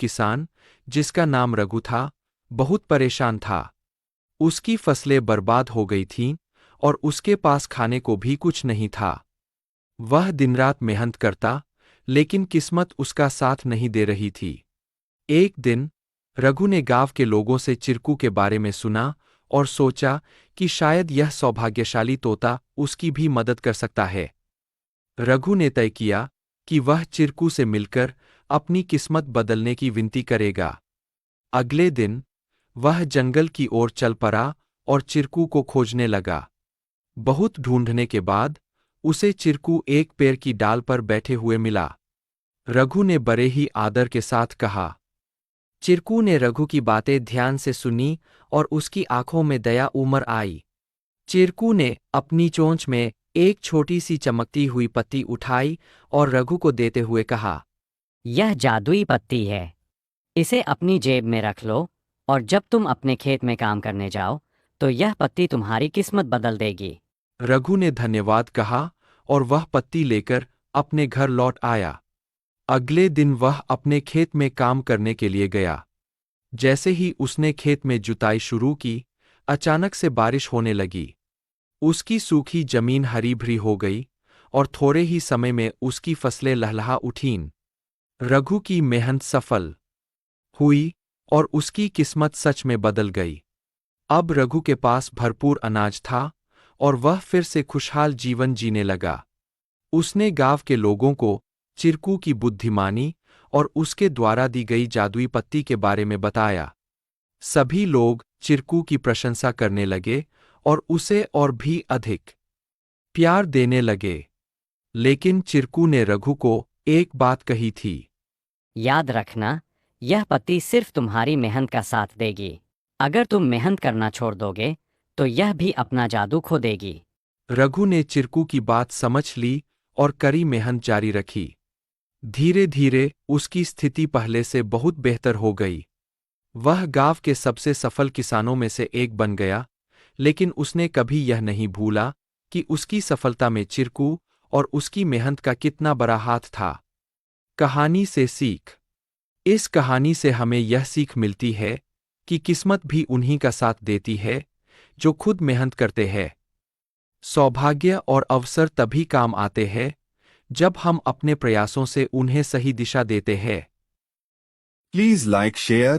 किसान, जिसका नाम रघु था, बहुत परेशान था। उसकी फसलें बर्बाद हो गई थीं और उसके पास खाने को भी कुछ नहीं था। वह दिनरात मेहनत करता, लेकिन किस्मत उसका साथ नहीं दे रही थी। एक दिन रघु ने गांव के लोगों से चिरकू के बारे में सुना और सोचा कि शायद यह सौभाग्यशाली तोता उसकी भी मदद कर सकता है। रघु ने तय किया कि वह चिरकू से मिलकर अपनी किस्मत बदलने की विनती करेगा। अगले दिन वह जंगल की ओर चल पड़ा और चिरकू को खोजने लगा। बहुत ढूंढने के बाद उसे चिरकू एक पेड़ की डाल पर बैठे हुए मिला। रघु ने बड़े ही आदर के साथ कहा। चिरकू ने रघु की बातें ध्यान से सुनी और उसकी आंखों में दया उमड़ आई। चिरकू ने अपनी चोंच में एक छोटी सी चमकती हुई पत्ती उठाई और रघु को देते हुए कहा, यह जादुई पत्ती है। इसे अपनी जेब में रख लो और जब तुम अपने खेत में काम करने जाओ तो यह पत्ती तुम्हारी किस्मत बदल देगी। रघु ने धन्यवाद कहा और वह पत्ती लेकर अपने घर लौट आया। अगले दिन वह अपने खेत में काम करने के लिए गया। जैसे ही उसने खेत में जुताई शुरू की, अचानक से बारिश होने लगी। उसकी सूखी जमीन हरी भरी हो गई और थोड़े ही समय में उसकी फसलें लहलहा उठीं। रघु की मेहनत सफल हुई और उसकी किस्मत सच में बदल गई। अब रघु के पास भरपूर अनाज था और वह फिर से खुशहाल जीवन जीने लगा। उसने गांव के लोगों को चिरकू की बुद्धिमानी और उसके द्वारा दी गई जादुई पत्ती के बारे में बताया। सभी लोग चिरकू की प्रशंसा करने लगे और उसे और भी अधिक प्यार देने लगे। लेकिन चिरकू ने रघु को एक बात कही थी। याद रखना, यह पत्ती सिर्फ तुम्हारी मेहनत का साथ देगी। अगर तुम मेहनत करना छोड़ दोगे तो यह भी अपना जादू खो देगी। रघु ने चिरकू की बात समझ ली और कड़ी मेहनत जारी रखी। धीरे धीरे उसकी स्थिति पहले से बहुत बेहतर हो गई। वह गांव के सबसे सफल किसानों में से एक बन गया, लेकिन उसने कभी यह नहीं भूला कि उसकी सफलता में चिरकू और उसकी मेहनत का कितना बड़ा हाथ था। कहानी से सीख। इस कहानी से हमें यह सीख मिलती है कि किस्मत भी उन्हीं का साथ देती है जो खुद मेहनत करते हैं। सौभाग्य और अवसर तभी काम आते हैं जब हम अपने प्रयासों से उन्हें सही दिशा देते हैं। Please like, share